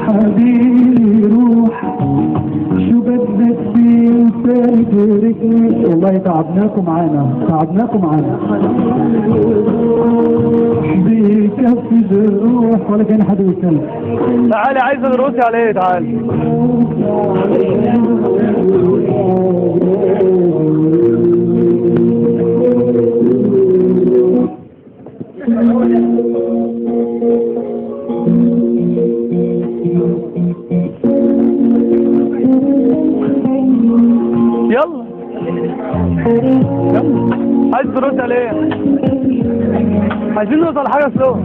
حبيبي روح شو بدك في انسان تركني. والله تعبناكم معانا بكفي الروح ولا كان حد يتكلم. تعالي عايز الروسي عليه تعالي. يلا عايز ترد عليه. عايزين نوصل حاجة سلو.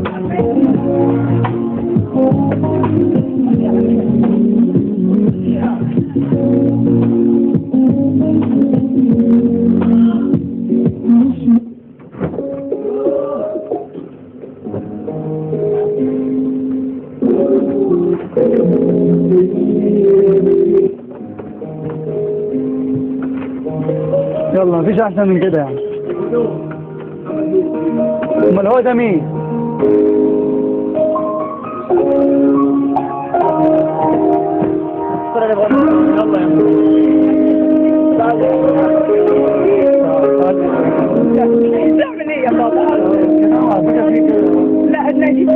يلا مفيش احسن من كده يعني. امال هو ده مين؟ يلا يا تعمل ايه يا بابا؟ لا انا دي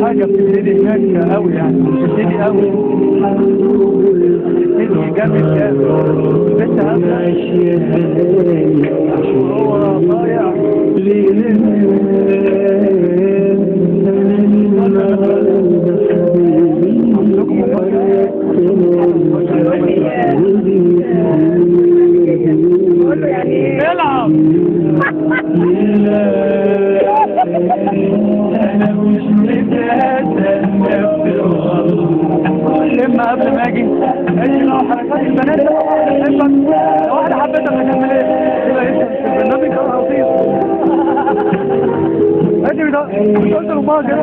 حاجة بتبتدي هناك قوي يعني، بتبتدي قوي، بتبتدي جامد بس هو ضايع. العب انا مش متأذى نفسي لما قبل ما اجي لو حركات البنات لو واحدة حبيتك هتعمل ايه؟ يبقى انت البرنامج ده لطيف. ادي ده مش قلت لامها كده؟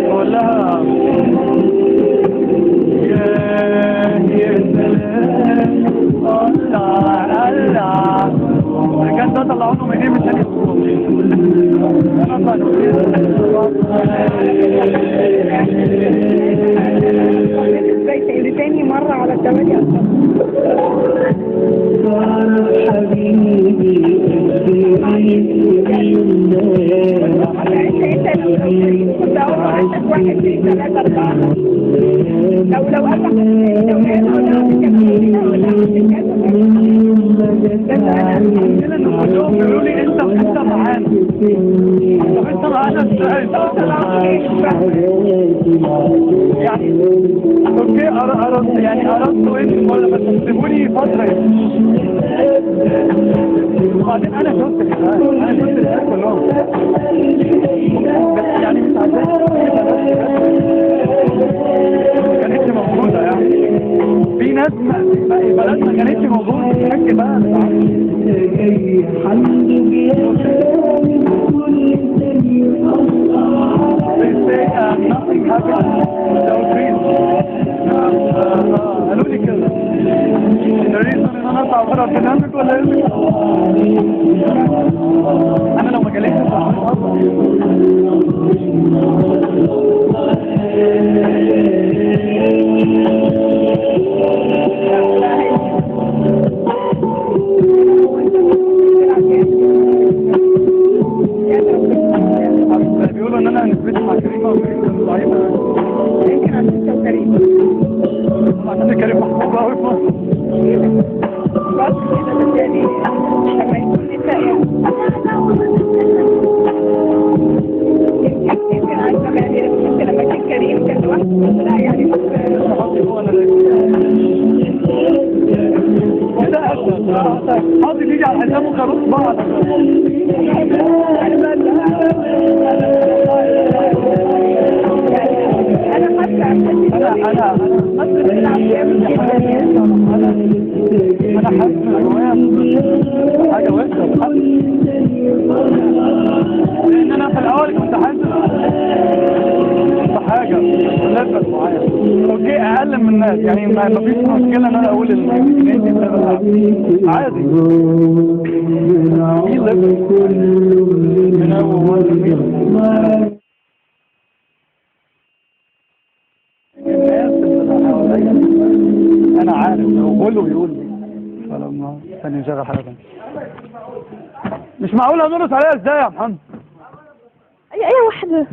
بقول لها يا سلام الله كان ده طلعونه من ايه من ثاني اللي تاني مرة على 8 حبيبي انت لو كنت اقول عندك 1 2 3 4 لو قطع بيقولوا لي انت معانا. طب انت معانا ازاي؟ يعني اوكي اردت يعني اردت انتم ولا بس تسيبوني فتره يعني. وبعدين انا شفت الناس كلهم بس يعني مش عايزين ما كانتش موجوده يعني. في ناس بلد ما كانتش موجوده تحكي بقى nothing happens without reason. قالوا لي كده. الريزون ان انا اطلع بره البرنامج ولا ايه؟ انا لو ما جاليش بيقولوا ان انا نسبتي مع كريمه وكريمه ضعيفه. يمكن عشان كريم عشان كريم محبوب قوي في مصر. بس كده يعني لما يكون نساء انا حاسس ان جوايا حاجه وحشه لان انا في الاول كنت حاسس بحاجه لفت معايا اوكي اقل من الناس يعني ما فيش مشكله ان انا اقول ان انت عادي في لفت من اول الناس اللي حواليا انا عارف لو كله بيقول لي فلما ثاني نشغل حاجه ثانيه مش معقول هنرقص عليها ازاي يا محمد اي واحدة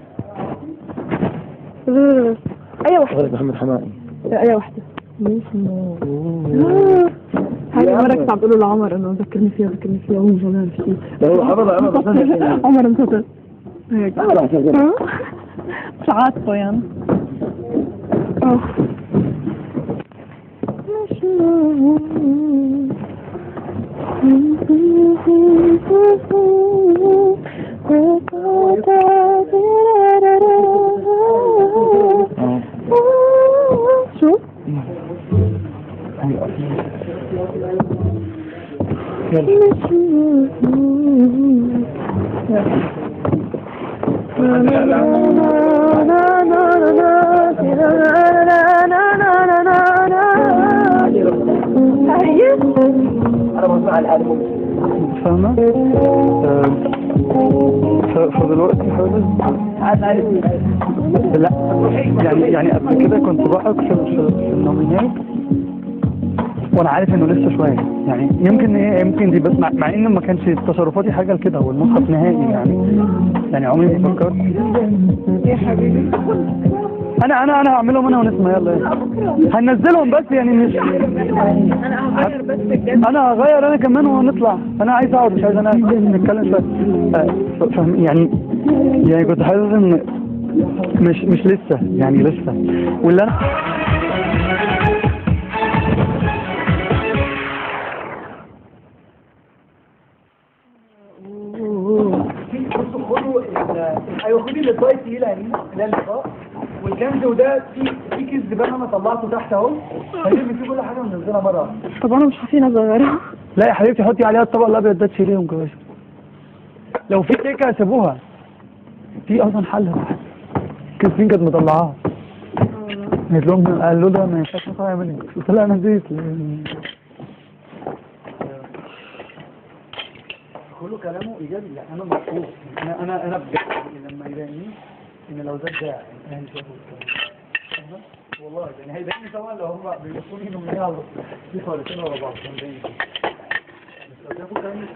اي واحدة محمد حمائي اي واحدة هاي مرة كنت عم تقول لعمر انه ذكرني فيها وهو زمان فيه هو عمر انتظر هيك ساعات يعني شو؟ فاهمة؟ فدلوقتي حاولت لا يعني قبل كده كنت بقعد في النومينات وانا عارف انه لسه شويه يعني يمكن دي بس مع انه ما كانش تصرفاتي حاجه لكده والمصحف نهائي يعني عمري ما فكرت يا حبيبي انا هعملهم انا ونسمع يلا هننزلهم بس يعني مش انا هغير بس بجد انا هغير انا كمان ونطلع انا عايز اقعد مش عايز انا نتكلم شويه فاهم يعني كنت حاسس ان مش لسه يعني لسه واللي انا ايوه خدي الاطباق التقيله يعني اللي هي الاطباق والكنز وده في كيس زباله انا طلعته تحت اهو هنرمي فيه كل حاجه وننزلها مره واحده. طب انا مش حاسين اصغرها لا يا حبيبتي حطي عليها الطبق الابيض ده تشيليهم كويس لو في كيكه سيبوها في اصلا حل كيسين كانت مطلعاها قالت لهم قالوا لها ما ينفعش نطلع منك قلت لها انا نسيت كله كلامه ايجابي يعني انا مبسوط انا بجد لما يلاقيني ان لو ده داعي يعني والله يعني هيضايقني طبعا لو هم بيبصوني انهم يعرفوا في خالصين ورا بعض بس لو شافوا كلامي